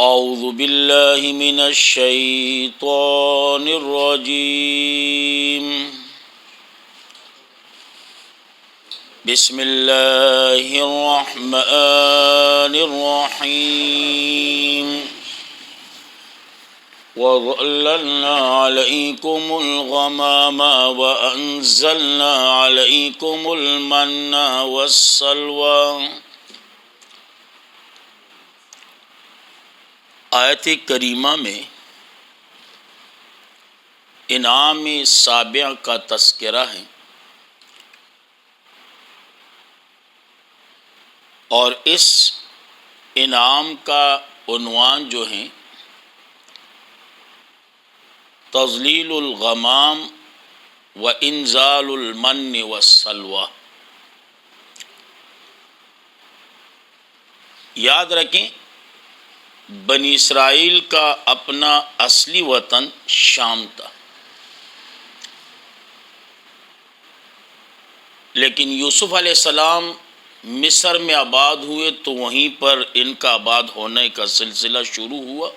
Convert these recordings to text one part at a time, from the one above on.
اعوذ باللہ من الشیطان الرجیم بسم اللہ الرحمن الرحیم وَظَلَّلْنَا عَلَيْكُمُ الْغَمَامَ وَأَنزَلْنَا عَلَيْكُمُ الْمَنَّ وَالسَّلْوَىٰ۔ آیت کریمہ میں انعام سابع کا تذکرہ ہے، اور اس انعام کا عنوان جو ہیں تظلیل الغمام و انزال المن والسلوى۔ یاد رکھیں، بنی اسرائیل کا اپنا اصلی وطن شام تھا، لیکن یوسف علیہ السلام مصر میں آباد ہوئے تو وہیں پر ان کا آباد ہونے کا سلسلہ شروع ہوا۔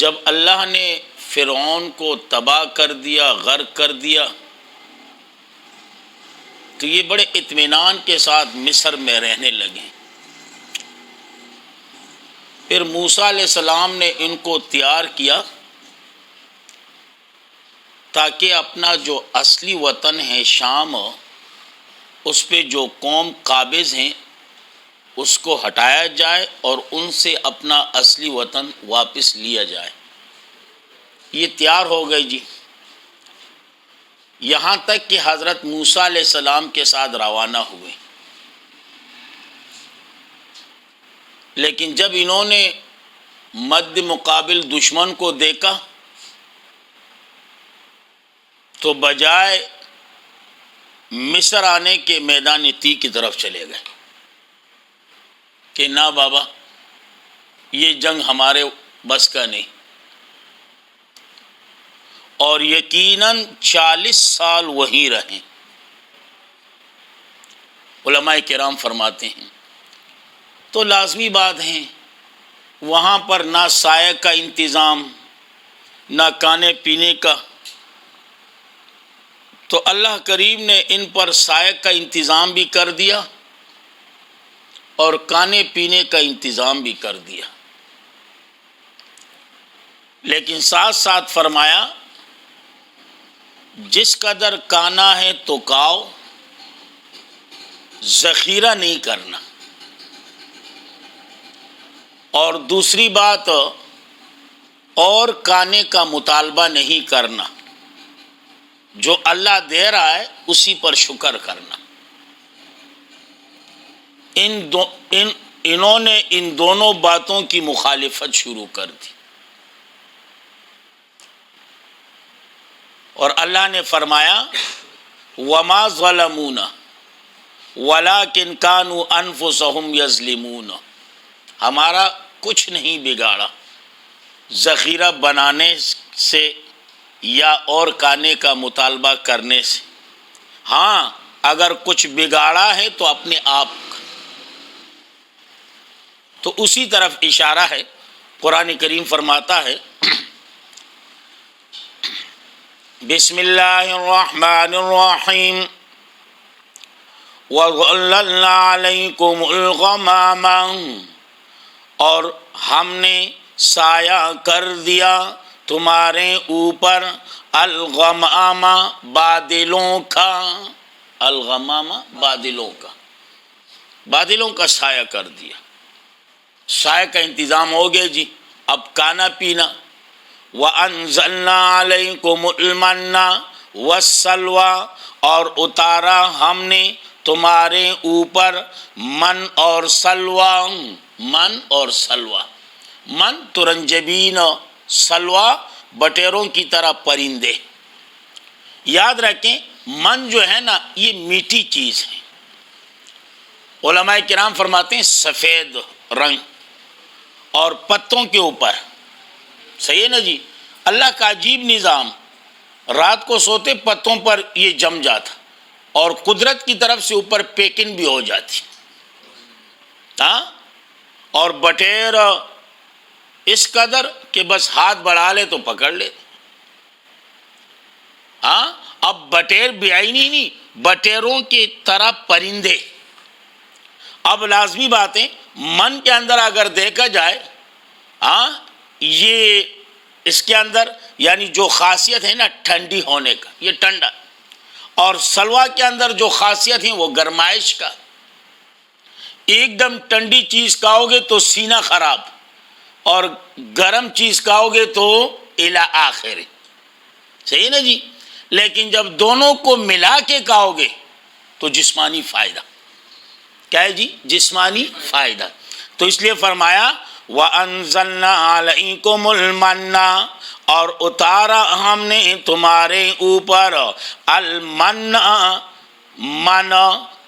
جب اللہ نے فرعون کو تباہ کر دیا، غرق کر دیا، تو یہ بڑے اطمینان کے ساتھ مصر میں رہنے لگے۔ پھر موسیٰ علیہ السلام نے ان کو تیار کیا تاکہ اپنا جو اصلی وطن ہے شام، اس پہ جو قوم قابض ہیں اس کو ہٹایا جائے اور ان سے اپنا اصلی وطن واپس لیا جائے۔ یہ تیار ہو گئی جی، یہاں تک کہ حضرت موسیٰ علیہ السلام کے ساتھ روانہ ہوئے۔ لیکن جب انہوں نے مد مقابل دشمن کو دیکھا تو بجائے مصر آنے کے میدان طی کی طرف چلے گئے کہ نہ بابا، یہ جنگ ہمارے بس کا نہیں۔ اور یقیناً 40 سال وہیں رہیں۔ علماء کرام فرماتے ہیں تو لازمی بات ہے، وہاں پر نہ سایہ کا انتظام، نہ کھانے پینے کا، تو اللہ کریم نے ان پر سایہ کا انتظام بھی کر دیا اور کھانے پینے کا انتظام بھی کر دیا۔ لیکن ساتھ ساتھ فرمایا جس قدر کھانا ہے تو کھاؤ، ذخیرہ نہیں کرنا۔ اور دوسری بات، اور کھانے کا مطالبہ نہیں کرنا، جو اللہ دے رہا ہے اسی پر شکر کرنا۔ انہوں نے ان دونوں باتوں کی مخالفت شروع کر دی، اور اللہ نے فرمایا وَمَا ظَلَمُونَا وَلَكِنْ كَانُوا أَنفُسَهُمْ يَظْلِمُونَ۔ ہمارا کچھ نہیں بگاڑا ذخیرہ بنانے سے یا اور کھانے کا مطالبہ کرنے سے، ہاں اگر کچھ بگاڑا ہے تو اپنے آپ کا۔ تو اسی طرف اشارہ ہے، قرآن کریم فرماتا ہے بسم اللہ الرحمن الرحیم وَظَلَّلْنَا عَلَيْكُمُ الْغَمَامَ، اور ہم نے سایہ کر دیا تمہارے اوپر الغمام، بادلوں کا، الغمام بادلوں کا، بادلوں کا سایہ کر دیا۔ سایہ کا انتظام ہو گیا جی، اب کھانا پینا۔ وَأَنزَلْنَا عَلَيْكُمُ الْمَنَّ وَالسَّلْوَىٰ، اور اتارا ہم نے تمہارے اوپر من اور سلویٰ۔ من اور سلویٰ، من ترنجبین، سلویٰ بٹیروں کی طرح پرندے۔ یاد رکھیں من جو ہے نا یہ میٹھی چیز ہے۔ علماء کرام فرماتے ہیں سفید رنگ اور پتوں کے اوپر، صحیح ہے نا جی، اللہ کا عجیب نظام، رات کو سوتے پتوں پر یہ جم جاتا اور قدرت کی طرف سے اوپر پیکنگ بھی ہو جاتی، ہاں، اور بٹیر اس قدر کہ بس ہاتھ بڑھا لے تو پکڑ لے. ہاں اب بٹیر بیائی نہیں، بٹیروں کی طرح پرندے. اب لازمی باتیں من کے اندر اگر دیکھا جائے، ہاں یہ اس کے اندر یعنی جو خاصیت ہے نا ٹھنڈی ہونے کا، یہ ٹھنڈا، اور سلوا کے اندر جو خاصیت ہے وہ گرمائش کا. ایک دم ٹھنڈی چیز کھاؤ گے تو سینہ خراب، اور گرم چیز کھاؤ گے تو الی آخر. صحیح نا جی؟ لیکن جب دونوں کو ملا کے کھاؤ گے تو جسمانی فائدہ. کیا ہے جی؟ جسمانی فائدہ. تو اس لیے فرمایا وَأَنزَلْنَا عَلَيْكُمُ الْمَنَّ، اور اتارا ہم نے تمہارے اوپر المن، من،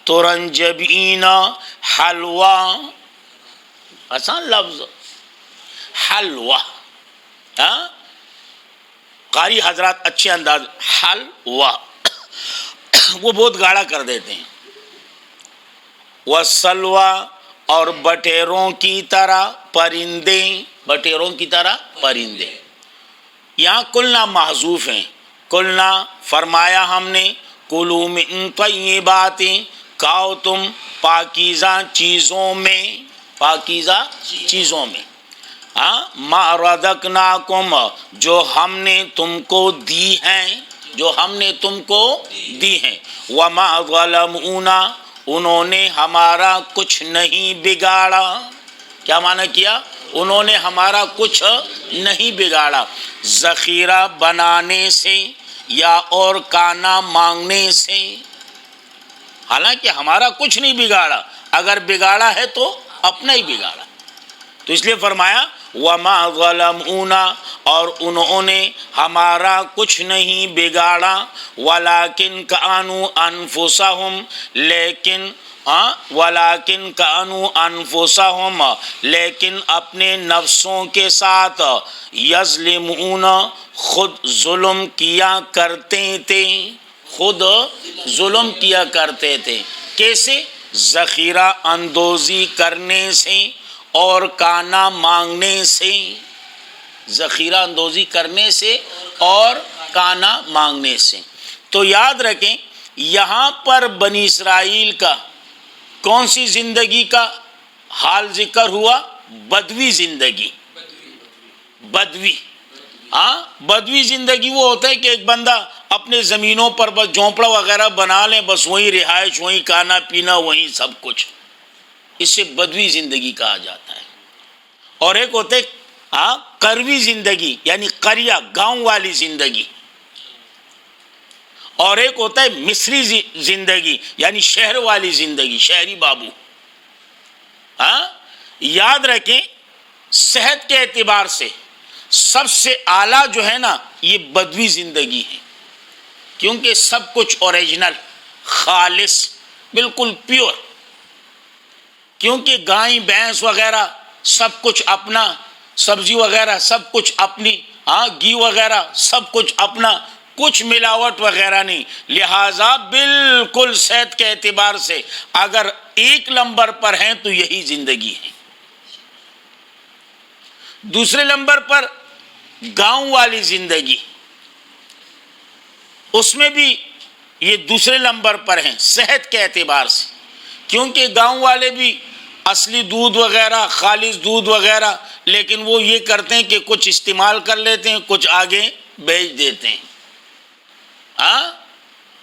ترنجبین، حلوہ. آسان لفظ حلوہ، ہاں قاری حضرات اچھے انداز حلوہ وہ بہت گاڑا کر دیتے ہیں. وَالسَّلْوَىٰ، اور بٹیروں کی طرح پرندے، بٹیروں کی طرح پرندے. یہاں کلنا محذوف ہیں. کلنا فرمایا ہم نے، کلوا من طیبات، کھاؤ تم پاکیزہ چیزوں میں، پاکیزہ چیزوں میں، ہاں ما رزقناکم، جو ہم نے تم کو دی ہیں، جو ہم نے تم کو دی ہیں. وما ظلمونا، انہوں نے ہمارا کچھ نہیں بگاڑا. کیا معنی کیا؟ انہوں نے ہمارا کچھ نہیں بگاڑا، ذخیرہ بنانے سے یا اور کانا مانگنے سے. حالانکہ ہمارا کچھ نہیں بگاڑا، اگر بگاڑا ہے تو اپنا ہی بگاڑا. تو اس لیے فرمایا وما ظلمونا، اور انہوں نے ہمارا کچھ نہیں بگاڑا، ولیکن کانوا انفسہم، لیکن ولیکن کانوا انفسہم، لیکن اپنے نفسوں کے ساتھ، یظلمون، خود ظلم کیا کرتے تھے، خود ظلم کیا کرتے تھے. کیسے؟ ذخیرہ اندوزی کرنے سے اور کانا مانگنے سے. ذخیرہ اندوزی کرنے سے اور کانا مانگنے سے. تو یاد رکھیں یہاں پر بنی اسرائیل کا کون سی زندگی کا حال ذکر ہوا؟ بدوی زندگی. بدوی، ہاں بدوی زندگی وہ ہوتا ہے کہ ایک بندہ اپنے زمینوں پر بس جھونپڑا وغیرہ بنا لیں، بس وہیں رہائش، وہیں کھانا پینا، وہیں سب کچھ. اس سے بدوی زندگی کہا جاتا ہے. اور ایک ہوتے قروی زندگی یعنی قریہ، گاؤں والی زندگی. اور ایک ہوتا ہے مصری زندگی یعنی شہر والی زندگی، شہری بابو. یاد رکھیں صحت کے اعتبار سے سب سے اعلیٰ جو ہے نا یہ بدوی زندگی ہے، کیونکہ سب کچھ اوریجنل، خالص، بالکل پیور. کیونکہ گائیں بھینس وغیرہ سب کچھ اپنا، سبزی وغیرہ سب کچھ اپنی، گھی وغیرہ سب کچھ اپنا، کچھ ملاوٹ وغیرہ نہیں. لہذا بالکل صحت کے اعتبار سے اگر ایک نمبر پر ہیں تو یہی زندگی ہے. دوسرے نمبر پر گاؤں والی زندگی، اس میں بھی یہ دوسرے نمبر پر ہیں صحت کے اعتبار سے، کیونکہ گاؤں والے بھی اصلی دودھ وغیرہ، خالص دودھ وغیرہ، لیکن وہ یہ کرتے ہیں کہ کچھ استعمال کر لیتے ہیں، کچھ آگے بیچ دیتے ہیں،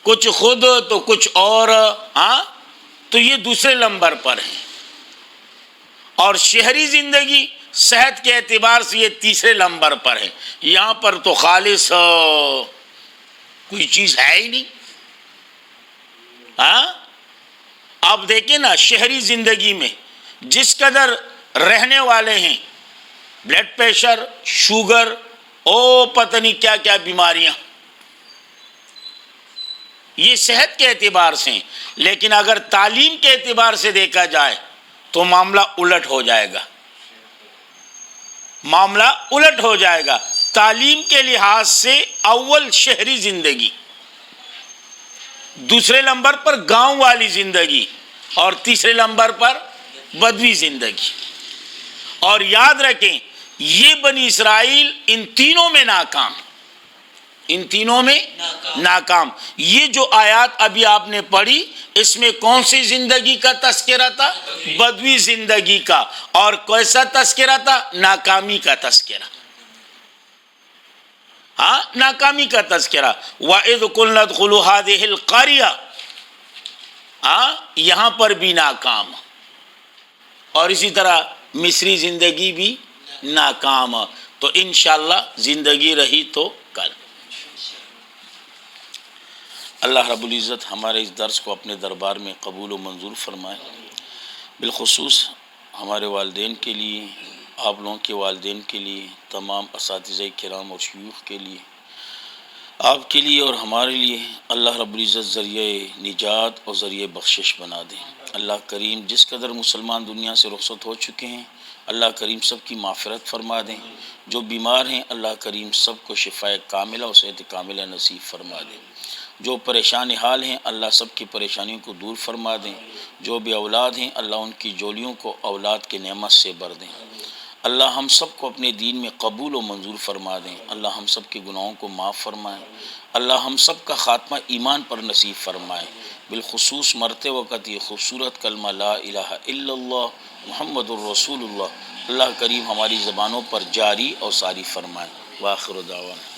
کچھ خود تو کچھ اور. تو یہ دوسرے نمبر پر ہے. اور شہری زندگی صحت کے اعتبار سے یہ تیسرے نمبر پر ہے. یہاں پر تو خالص کوئی چیز ہے ہی نہیں. آپ دیکھیں نا شہری زندگی میں جس قدر رہنے والے ہیں، بلڈ پریشر، شوگر، او پتہ نہیں کیا کیا بیماریاں، یہ صحت کے اعتبار سے ہیں. لیکن اگر تعلیم کے اعتبار سے دیکھا جائے تو معاملہ الٹ ہو جائے گا. معاملہ الٹ ہو جائے گا. تعلیم کے لحاظ سے اول شہری زندگی، دوسرے نمبر پر گاؤں والی زندگی، اور تیسرے نمبر پر بدوی زندگی. اور یاد رکھیں یہ بنی اسرائیل ان تینوں میں ناکام، ان تینوں میں ناکام۔ یہ جو آیات ابھی آپ نے پڑھی اس میں کون سی زندگی کا تذکرہ تھا؟ بدوی زندگی کا۔ اور کیسا تذکرہ تھا؟ ناکامی کا تذکرہ، ہاں ناکامی کا تذکرہ۔ وَإِذْ قُلْنَا ادْخُلُوا هَٰذِهِ الْقَرْيَةَ، ہاں یہاں پر بھی ناکام، اور اسی طرح مصری زندگی بھی ناکام۔ تو انشاءاللہ زندگی رہی تو کل۔ اللہ رب العزت ہمارے اس درس کو اپنے دربار میں قبول و منظور فرمائے، بالخصوص ہمارے والدین کے لیے، آپ لوگوں کے والدین کے لیے، تمام اساتذہ کرام اور شیوخ کے لیے، آپ کے لیے اور ہمارے لیے اللہ رب العزت ذریعہ نجات اور ذریعہ بخشش بنا دیں۔ اللہ کریم جس قدر مسلمان دنیا سے رخصت ہو چکے ہیں اللہ کریم سب کی مغفرت فرما دیں، جو بیمار ہیں اللہ کریم سب کو شفاء کاملہ اور صحت کاملہ نصیب فرما دیں، جو پریشان حال ہیں اللہ سب کی پریشانیوں کو دور فرما دیں، جو بے اولاد ہیں اللہ ان کی جولیوں کو اولاد کے نعمت سے بھر دیں۔ اللہ ہم سب کو اپنے دین میں قبول و منظور فرما دیں، اللہ ہم سب کے گناہوں کو معاف فرمائیں، اللہ ہم سب کا خاتمہ ایمان پر نصیب فرمائے، بالخصوص مرتے وقت یہ خوبصورت کلمہ لا الہ الا اللہ محمد الرسول اللہ اللہ کریم ہماری زبانوں پر جاری اور ساری فرمائے۔ وآخر دعوانا